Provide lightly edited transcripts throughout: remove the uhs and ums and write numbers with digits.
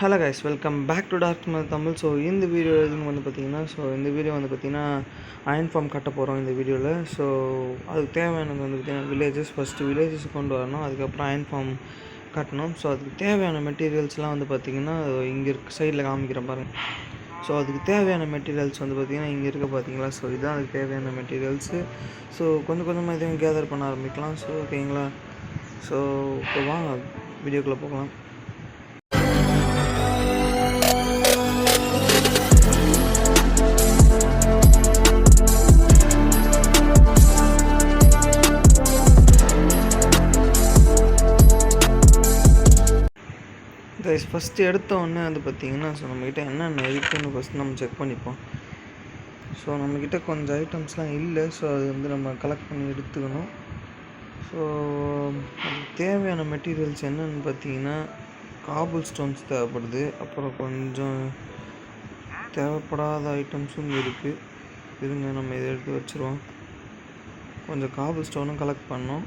Hello guys, welcome back to dark Tamil. So இந்த video எதுன்னு வந்து பார்த்தீங்கன்னா அயன் ஃபார்ம் கட்ட போகிறோம் இந்த வீடியோவில். ஸோ அதுக்கு தேவையானது வந்து பார்த்திங்கன்னா ஃபஸ்ட்டு வில்லேஜஸ் கொண்டு வரணும், அதுக்கப்புறம் அயன் ஃபார்ம் கட்டணும். ஸோ அதுக்கு தேவையான மெட்டீரியல்ஸ்லாம் வந்து பார்த்திங்கன்னா இங்கே இருக்க சைடில் காமிக்கிறேன் பாருங்கள். ஸோ அதுக்கு தேவையான மெட்டீரியல்ஸ் வந்து பார்த்திங்கன்னா இங்கே இருக்க பார்த்தீங்களா. ஸோ இதுதான் அதுக்கு தேவையான மெட்டீரியல்ஸு. ஸோ கொஞ்சம் கொஞ்சமாக இதையும் கேதர் பண்ண ஆரம்பிக்கலாம். ஸோ ஓகேங்களா. ஸோ இப்போ வாங்க வீடியோக்குள்ளே போகலாம். கைஸ், ஃபஸ்ட்டு எடுத்த உடனே வந்து பார்த்திங்கன்னா நம்மக்கிட்ட என்னென்ன இருக்குதுன்னு ஃபஸ்ட்டு நம்ம செக் பண்ணிப்போம். ஸோ நம்மக்கிட்ட கொஞ்சம் ஐட்டம்ஸ்லாம் இல்லை. ஸோ அது வந்து நம்ம கலெக்ட் பண்ணி எடுத்துக்கணும். ஸோ அதுக்கு தேவையான மெட்டீரியல்ஸ் என்னென்னு பார்த்திங்கன்னா காபிள் ஸ்டோன்ஸ் தேவைப்படுது. அப்புறம் கொஞ்சம் தேவைப்படாத ஐட்டம்ஸும் இருக்குது. இருங்க, நம்ம இதை எடுத்து வச்சுருவோம். கொஞ்சம் காபிள் ஸ்டோனும் கலெக்ட் பண்ணோம்.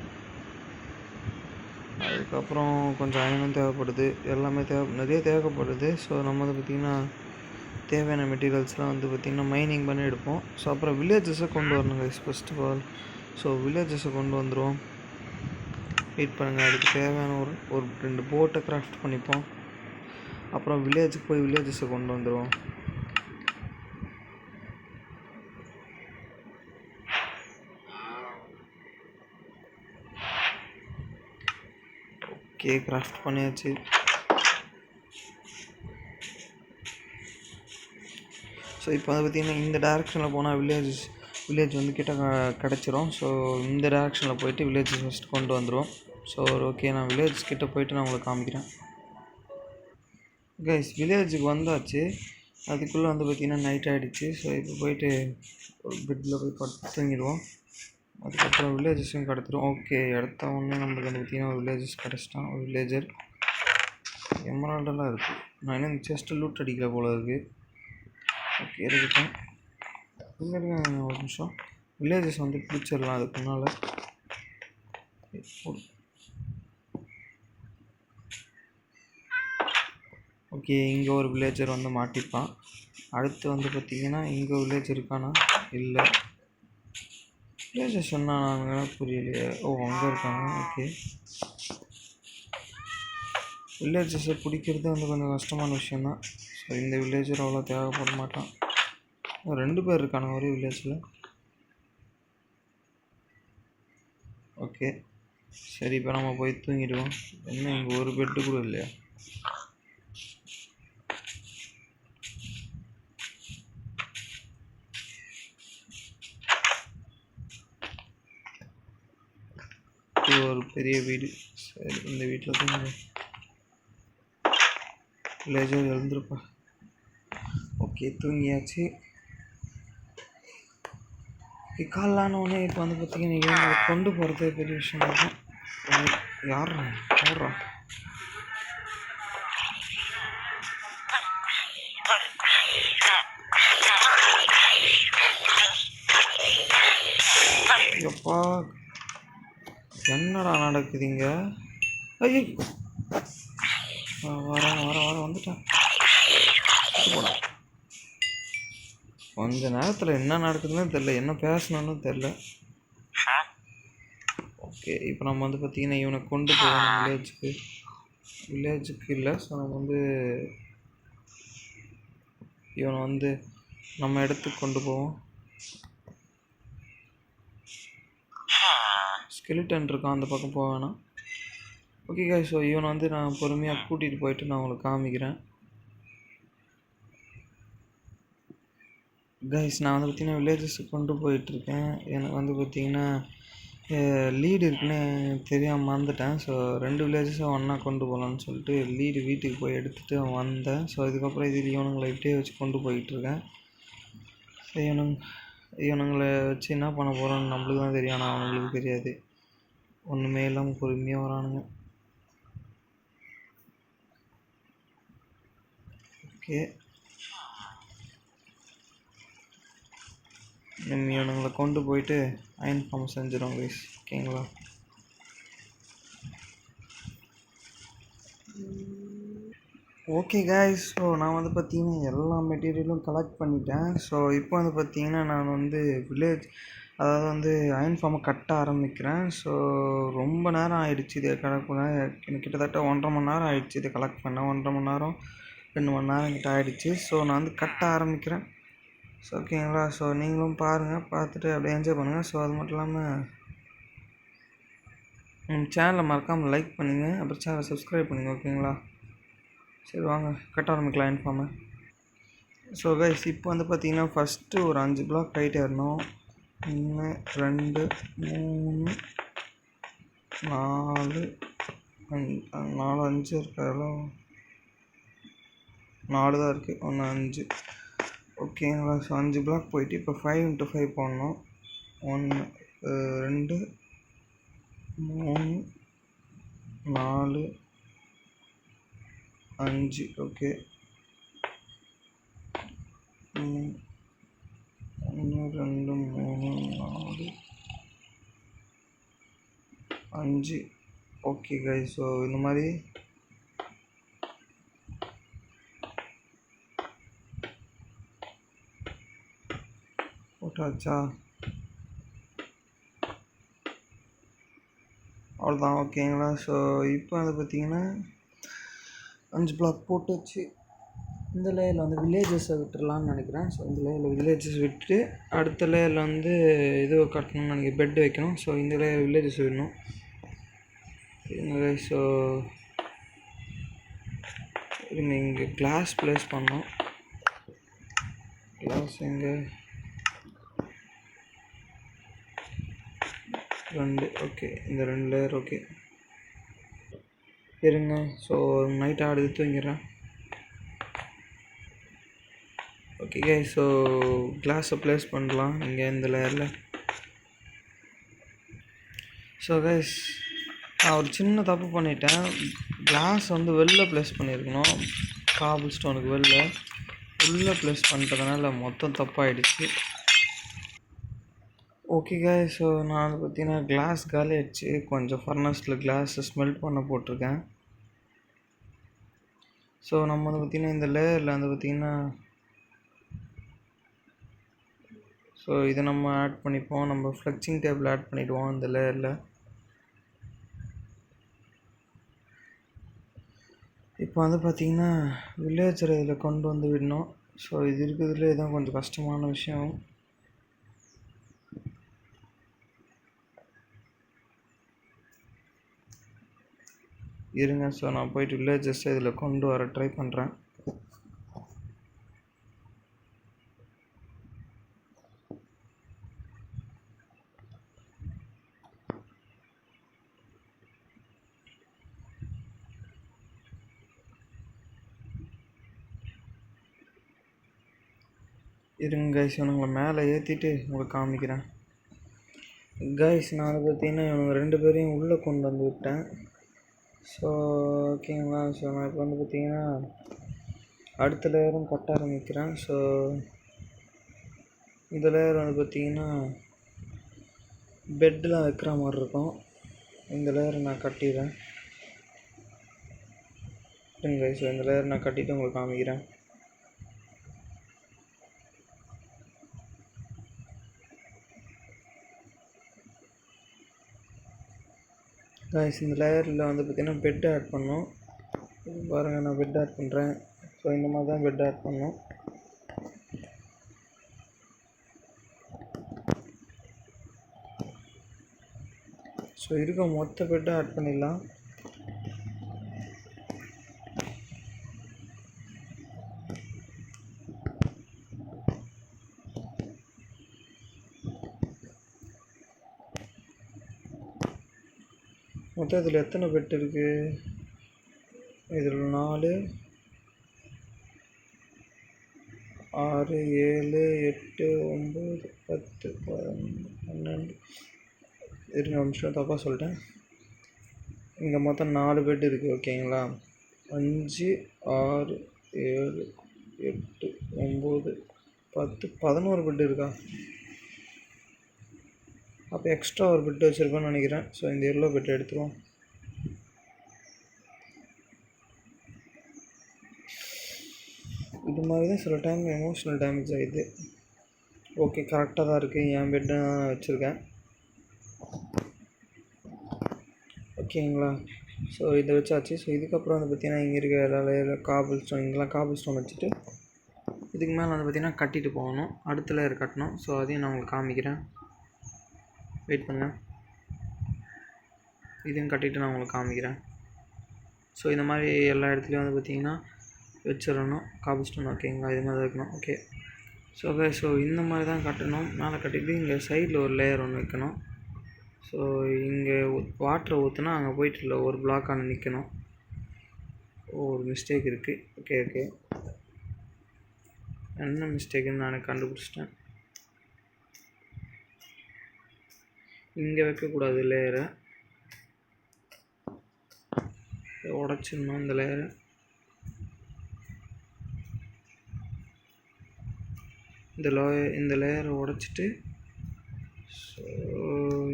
அதுக்கப்புறம் கொஞ்சம் அயனும் தேவைப்படுது. எல்லாமே நிறைய தேவைப்படுது. ஸோ நம்ம வந்து பார்த்திங்கன்னா தேவையான மெட்டீரியல்ஸ்லாம் வந்து பார்த்திங்கன்னா மைனிங் பண்ணி எடுப்போம். ஸோ அப்புறம் வில்லேஜஸை கொண்டு வரணும் guys first of all. So வில்லேஜஸை கொண்டு வந்துடுவோம். வெயிட் பண்ணுங்கள். அதுக்கு தேவையான ஒரு 2 போட்டை கிராஃப்ட் பண்ணிப்போம். அப்புறம் வில்லேஜுக்கு போய் வில்லேஜஸை கொண்டு வந்துடுவோம். ஓகே, கிராஃப்ட் பண்ணியாச்சு. ஸோ இப்போ வந்து பார்த்திங்கன்னா இந்த டேரெக்ஷனில் போனால் வில்லேஜ் வந்து கிட்ட கிடச்சிரும். ஸோ இந்த டேரெக்ஷனில் போயிட்டு வில்லேஜஸ் ஃபஸ்ட்டு கொண்டு வந்துடுவோம். ஸோ ஓகே, நான் வில்லேஜ் கிட்டே போயிட்டு நான் உங்களுக்கு காமிக்கிறேன். கைஸ், வில்லேஜுக்கு வந்தாச்சு. அதுக்குள்ளே வந்து பார்த்திங்கன்னா நைட் ஆகிடுச்சு. ஸோ இப்போ போயிட்டு ஒரு பெட்டில் போய் படுத்து தூங்கிடுவோம். அதுக்கப்புறம் வில்லேஜஸையும் கிடச்சிரும். ஓகே, எடுத்த உடனே நம்மளுக்கு வந்து பார்த்திங்கன்னா ஒரு வில்லேஜஸ் கிடச்சிட்டான். ஒரு வில்லேஜர் எமரால்டெல்லாம் இருக்குது. நான் இன்னும் செஸ்ட்டு லூட் அடிக்கல போல இருக்குது. ஓகே, இருக்கட்டும். ஒரு நிமிஷம். வில்லேஜஸ் வந்து பிடிச்சிடலாம் அதுக்கு முன்னால். ஓகே, இங்கே ஒரு வில்லேஜர் வந்து மாட்டிப்பான். அடுத்து வந்து பார்த்திங்கன்னா இங்கே வில்லேஜர் இருக்கானா? இல்லை, வில்லேஜஸ் சொன்னாங்க புரியலையே. அங்கே இருக்காங்க. ஓகே, வில்லேஜஸை பிடிக்கிறது வந்து கொஞ்சம் கஷ்டமான விஷயந்தான். ஸோ இந்த வில்லேஜர் அவ்வளோ தேவைப்பட மாட்டான். 2 பேர் இருக்கானுங்க ஒரே வில்லேஜில். ஓகே, சரி, இப்போ நம்ம போய் தூங்கிடுவோம். என்ன இங்கே ஒரு பெட்டு கூட இல்லையா? இது ஒரு பெரிய வீடு. சரி, இந்த வீட்டில் தூங்க. வில்லேஜர் எழுந்திருப்பா. ஓகே, தூங்கியாச்சு. காலானோடனே இப்போ வந்து பார்த்திங்கன்னா இவங்களை கொண்டு போகிறதே பெரிய விஷயம் இருக்கும். யாரா எப்பா, என்னடா நடக்குதுங்க? ஐயோ, வர வந்துட்டேன். போடா. கொஞ்ச நேரத்தில் என்ன நடக்குதுன்னு தெரில, என்ன பேசணுன்னு தெரில. ஓகே, இப்போ நம்ம வந்து பார்த்திங்கன்னா இவனை கொண்டு போகணும் வில்லேஜுக்கு இல்லை. ஸோ நம்ம வந்து இவனை வந்து நம்ம இடத்துக்கு கொண்டு போவோம். ஸ்கெலிட்டன் இருக்கான், அந்த பக்கம் போக வேணாம். ஓகே கைஸ், ஸோ இவனை வந்து நான் பொறுமையாக கூட்டிகிட்டு போயிட்டு நான் உங்களுக்கு காமிக்கிறேன். கைஸ், நான் வந்து பார்த்திங்கன்னா வில்லேஜஸுக்கு கொண்டு போயிட்டுருக்கேன். எனக்கு வந்து பார்த்திங்கன்னா லீடு இருக்குன்னு தெரியாமல் மறந்துட்டேன். ஸோ 2 வில்லேஜஸும் ஒன்றா கொண்டு போகலான்னு சொல்லிட்டு லீடு வீட்டுக்கு போய் எடுத்துகிட்டு வந்தேன். ஸோ இதுக்கப்புறம் இவனுங்களை இப்படியே வச்சு கொண்டு போயிட்டுருக்கேன். ஸோ இவனுங்களை வச்சு என்ன பண்ண போகிறோன்னு நம்மளுக்கு தான் தெரியும், ஆனால் அவனுங்களுக்கு தெரியாது. ஒன்றுமே இல்லாமல் பொறுமையாக வரானுங்க. ஓகே, இவனுங்களை கொண்டு போயிட்டு அயன் ஃபார்ம் செஞ்சிடும் கைஸ். ஓகேங்களா. ஓகே காய்ஸ், ஸோ நான் வந்து பார்த்தீங்கன்னா எல்லா மெட்டீரியலும் கலெக்ட் பண்ணிட்டேன். ஸோ இப்போ வந்து பார்த்தீங்கன்னா நான் வந்து வில்லேஜ், அதாவது வந்து அயர்ன் ஃபார்மை கட்ட ஆரம்பிக்கிறேன். ஸோ ரொம்ப நேரம் ஆயிடுச்சு இதை கலெக்ட் பண்ண. எனக்கு கிட்டத்தட்ட 1.5 மணி நேரம் ஆயிடுச்சு இதை கலெக்ட் பண்ண. 1.5 மணி நேரம் 2 மணி நேரம் கிட்ட ஆயிடுச்சு. ஸோ நான் வந்து கட்ட ஆரம்பிக்கிறேன். ஸோ ஓகேங்களா. ஸோ நீங்களும் பாருங்கள், பார்த்துட்டு அப்படியே என்ஜாய் பண்ணுங்கள். ஸோ அது மட்டும் இல்லாமல் சேனலை மறக்காமல் லைக் பண்ணுங்கள், அப்புறம் சேனலை சப்ஸ்கிரைப் பண்ணுங்கள். ஓகேங்களா. சரி வாங்க கட்ட ஆரம்பிக்கலாம் இன்ஃபார்மை. ஸோ கைஸ், இப்போ வந்து பார்த்தீங்கன்னா ஃபஸ்ட்டு ஒரு 5 பிளாக் ரைட் ஏறணும். 1 2 3 4 4 5 இருக்காரோ, 4 தான் இருக்குது, 1 5. ஓகேங்களா. ஸோ 5 பிளாக் போயிட்டு இப்போ 5 × 5 போடணும். 1 2 3 4 5. ஓகே, 1 2 3 4 5. ஓகே கைஸ், ஸோ இந்த மாதிரி போட்டாச்சா? அவ்வளோதான். ஓகேங்களா. ஸோ இப்போ வந்து பார்த்தீங்கன்னா 5 பிளாக் போட்டுச்சு. இந்த லேயரில் வந்து வில்லேஜஸை விட்டுடலான்னு நினைக்கிறேன். ஸோ இந்த லேயரில் வில்லேஜஸ் விட்டுட்டு அடுத்த லேயரில் வந்து இது கட்டணும்னு நினைக்கிறேன், பெட் வைக்கணும். ஸோ இந்த லேயர் வில்லேஜஸ் விடணும். ஸோ இருங்க, இங்கே கிளாஸ் ப்ளேஸ் பண்ணோம். கிளாஸ் எங்கே? 2. ஓகே, இந்த 2 லேயர். ஓகே இருங்க. ஸோ நைட் ஆடுது, தூங்கிடுறேன். ஓகே கைஸ், ஸோ கிளாஸை ப்ளேஸ் பண்ணலாம் இங்கே இந்த லேயரில். ஸோ கைஸ், நான் ஒரு சின்ன தப்பு பண்ணிட்டேன். கிளாஸ் வந்து வெளில ப்ளேஸ் பண்ணியிருக்கணும், காபிள் ஸ்டோனுக்கு வெளில. உள்ளே ப்ளேஸ் பண்ணிட்டதுனால மொத்தம் தப்பாகிடுச்சு. ஓகே கைஸ், ஸோ நான் வந்து பார்த்தீங்கன்னா கிளாஸ் காலி ஆகிடுச்சு. கொஞ்சம் ஃபர்னஸில் கிளாஸை ஸ்மெல்ட் பண்ண போட்டிருக்கேன். ஸோ நம்ம வந்து பார்த்திங்கன்னா இந்த லேயரில் வந்து பார்த்திங்கன்னா ஸோ இதை நம்ம ஆட் பண்ணிப்போம். நம்ம ஃப்ளெக்சிங் டேபிள் ஆட் பண்ணிவிடுவோம் இந்த லேயரில். இப்போ வந்து பார்த்திங்கன்னா வில்லேஜரை இதில் கொண்டு வந்து விடணும். ஸோ இது இருக்கிறதுலே தான் கொஞ்சம் கஷ்டமான விஷயம். இருங்க, ஸோ நான் போயிட்டு வில்லேஜஸை இதில் கொண்டு வர ட்ரை பண்ணுறேன். இருங்க கைஸ், இவனுங்களை மேலே ஏற்றிட்டு உங்களுக்கு காமிக்கிறேன். கைஸ், நான் பார்த்தீங்கன்னா இவனுங்க 2 பேரையும் உள்ளே கொண்டு வந்து விட்டேன். ஸோ ஓகேங்களா. ஸோ நான் இப்போ வந்து பார்த்தீங்கன்னா அடுத்த லேயரும் கட்ட ஆரம்பிக்கிறேன். ஸோ இந்த லேயர் வந்து பார்த்திங்கன்னா பெட்டெலாம் வைக்கிற மாதிரி இருக்கும். இந்த லேயரை நான் கட்டிடுறேன். கைஸ், ஸோ இந்த லேயர் நான் கட்டிட்டு உங்களுக்கு காமிக்கிறேன். கைஸ், இந்த லேயரில் வந்து பார்த்திங்கன்னா பெட் ஆட் பண்ணோம். பாருங்கள், நான் பெட் ஆட் பண்ணுறேன். ஸோ இந்த மாதிரி தான் பெட் ஆட் பண்ணோம். ஸோ இருக்க மொத்த பெட்டை ஆட் பண்ணிடலாம். மொத்தம் இதில் எத்தனை பெட் இருக்குது? இதில் 4 6 7 8 9 10 11 12. இருங்க ஒரு நிமிஷம், தப்பாக சொல்லிட்டேன். இங்கே மொத்தம் 4 பெட் இருக்குது. ஓகேங்களா. 5 6 7 8 9 10 11 பெட் இருக்கா? அப்போ எக்ஸ்ட்ரா ஒரு பெட் வச்சுருக்கோன்னு நினைக்கிறேன். ஸோ இந்த எல்லோ பெட் எடுத்துருவோம். இது மாதிரி தான் சில டைம் எமோஷ்னல் டேமேஜ் ஆகிடுது. ஓகே, கரெக்டாக தான் இருக்குது. என் பெட்டு தான் வச்சுருக்கேன். ஓகேங்களா? ஸோ இதை வச்சாச்சு. ஸோ இதுக்கப்புறம் வந்து பார்த்திங்கன்னா இங்கே இருக்க எல்லா காபிள் ஸ்டோன், இங்கெல்லாம் காபிள் ஸ்டோன் வச்சுட்டு இதுக்கு மேலே வந்து பார்த்திங்கன்னா கட்டிட்டு போகணும். அடுத்த லேயர் கட்டணும். ஸோ அதையும் நான் உங்களுக்கு காமிக்கிறேன். வெயிட் பண்ணேன். இதையும் கட்டிட்டு நான் உங்களுக்கு காமிக்கிறேன். ஸோ இந்த மாதிரி எல்லா இடத்துலையும் வந்து பார்த்திங்கன்னா வச்சிடணும் காபிள் ஸ்டோன். ஓகேங்களா? இது மாதிரி இருக்கணும். ஓகே. ஸோ இந்த மாதிரி தான் கட்டணும். மேலே கட்டிட்டு இங்கே சைடில் ஒரு லேயர் ஒன்று வைக்கணும். ஸோ இங்கே வாட்டரை ஊற்றினா அங்கே போயிட்டு இல்லை ஒரு பிளாக்கான நிற்கணும். ஒரு மிஸ்டேக் இருக்குது. ஓகே, என்ன மிஸ்டேக்குன்னு நான் கண்டுபிடிச்சிட்டேன். இங்கே வைக்கக்கூடாது லேயரை, உடச்சிடணும் இந்த லேயரை. இந்த லேயரை உடச்சிட்டு ஸோ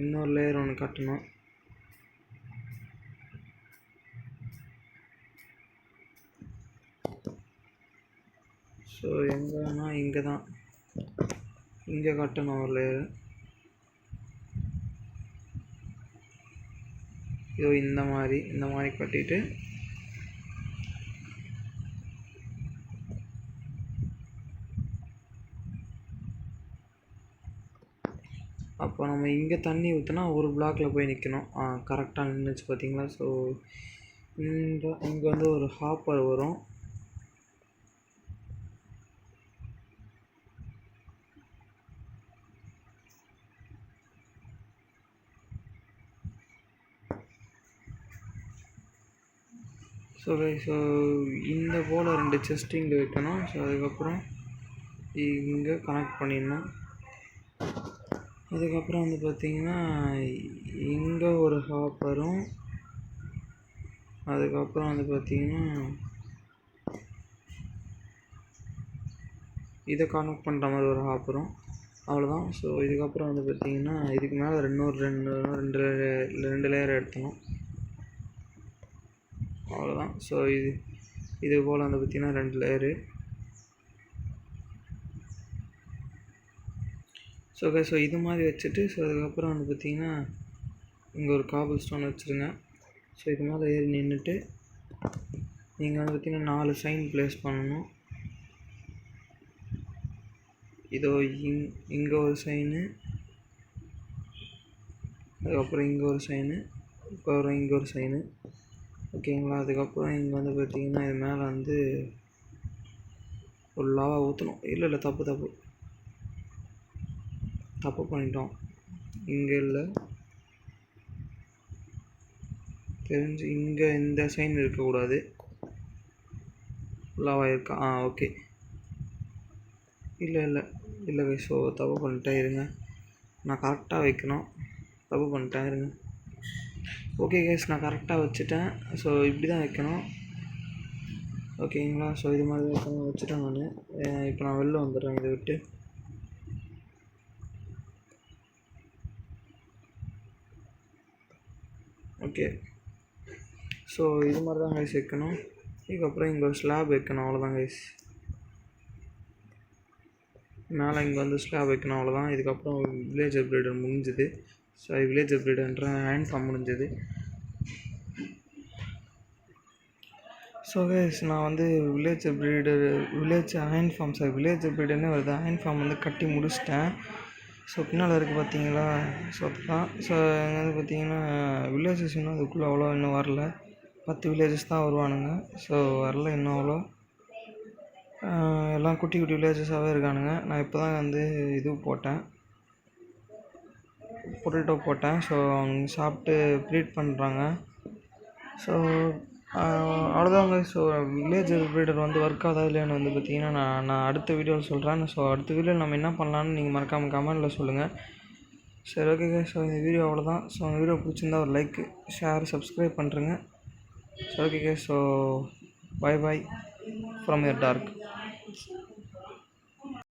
இன்னொரு லேயர் ஒன்று கட்டணும். ஸோ எங்கன்னா இங்கே தான், இங்கே கட்டணும் ஒரு லேயர். இதோ இந்த மாதிரி கட்டிட்டு அப்போ நம்ம இங்கே தண்ணி ஊற்றினா ஒரு பிளாக்கில் போய் நிற்கணும். கரெக்டாக நின்றுச்சு பார்த்தீங்களா? ஸோ இங்கே வந்து ஒரு ஹாப்பர் வரும். ஸோ இந்த போல் 2 செஸ்ட் இங்கே வைக்கணும். ஸோ அதுக்கப்புறம் இங்கே கனெக்ட் பண்ணிடணும். அதுக்கப்புறம் வந்து பார்த்திங்கன்னா இங்கே ஒரு ஹாப்பரும், அதுக்கப்புறம் வந்து பார்த்திங்கன்னா இதை கனெக்ட் பண்ணுற மாதிரி ஒரு ஹாப்பரும். அவ்வளோதான். ஸோ இதுக்கப்புறம் வந்து பார்த்திங்கன்னா இதுக்கு மேலே ரெண்டு லேயர் எடுத்தணும். அவ்வளோதான். ஸோ இது போல் வந்து பார்த்திங்கன்னா 2 லேயரு. ஸோ இது மாதிரி வச்சுட்டு ஸோ அதுக்கப்புறம் வந்து பார்த்திங்கன்னா இங்கே ஒரு காபிள் ஸ்டோன் வச்சுருங்க. ஸோ இது மேலே ஏறி நின்றுட்டு நீங்கள் வந்து பார்த்திங்கன்னா 4 சைன் ப்ளேஸ் பண்ணணும். இதோ இங்கே ஒரு சைனு, அதுக்கப்புறம் இங்கே ஒரு சைனு, அப்புறம் இங்கே ஒரு சைனு. ஓகேங்களா? அதுக்கப்புறம் இங்கே வந்து பார்த்திங்கன்னா இது மேலே வந்து ஒரு லாவா ஊற்றணும். இல்லை தப்பு பண்ணிட்டோம். இங்கே இல்லை, தெரிஞ்சு இங்கே இந்த சைன் இருக்கக்கூடாது. லாவா இருக்கா? ஓகே. இல்லை கைஸ். ஸோ தப்பு பண்ணிட்டேன், இருங்க. நான் கரெக்டாக வைக்கணும். தப்பு பண்ணிட்டேன், இருங்க. ஓகே கைஸ், நான் கரெக்டாக வச்சுட்டேன். ஸோ இப்படி தான் வைக்கணும். ஓகேங்களா? ஸோ இது மாதிரி வச்சுட்டேன் நான். இப்போ நான் வெளில வந்துடுறேன் இதை விட்டு. ஓகே. ஸோ இது மாதிரி தான் கைஸ் வைக்கணும். இதுக்கப்புறம் இங்கே ஒரு ஸ்லாப் வைக்கணும். அவ்வளோதான் கைஸ். மேலே இங்கே வந்து ஸ்லாப் வைக்கணும். அவ்வளோதான். இதுக்கப்புறம் வில்லேஜர் ப்ரீடர் முடிஞ்சுது. ஸோ வில்லேஜர் ப்ரீடர்ன்ற ஹேண்ட் ஃபார்ம் முடிஞ்சது. ஸோ கைஸ், நான் வந்து வில்லேஜர் ப்ரீடர்னே வருது. ஹேண்ட் ஃபார்ம் வந்து கட்டி முடிச்சிட்டேன். ஸோ பின்னால் இருக்குது பார்த்தீங்களா? ஸோ அதுதான். ஸோ இங்கே வந்து பார்த்திங்கன்னா வில்லேஜஸ் இன்னும் அதுக்குள்ளே அவ்வளோ இன்னும் வரல. 10 வில்லேஜஸ் தான் வருவானுங்க. ஸோ வரல இன்னும் அவ்வளோ. எல்லாம் குட்டி வில்லேஜஸாகவே இருக்கானுங்க. நான் இப்போ தான் வந்து இது போட்டேன், பொட்டேட்டோ போட்டேன். ஸோ அவங்க சாப்பிட்டு ப்ரீட் பண்ணுறாங்க. ஸோ அவ்வளோதாங்க. ஸோ வில்லேஜர் ப்ரீடர் வந்து ஒர்க் ஆகுதா இல்லையான்னு வந்து பார்த்திங்கன்னா நான் அடுத்த வீடியோவில் சொல்கிறேன். ஸோ அடுத்த வீடியோவில் நம்ம என்ன பண்ணலான்னு நீங்கள் மறக்காமல் கமெண்ட்டில் சொல்லுங்கள். சரி, ஓகே. ஸோ இந்த வீடியோ அவ்வளோதான். ஸோ அந்த வீடியோ பிடிச்சிருந்தா ஒரு லைக், ஷேர், சப்ஸ்கிரைப் பண்ணுறேங்க. So okay. So bye from your dark.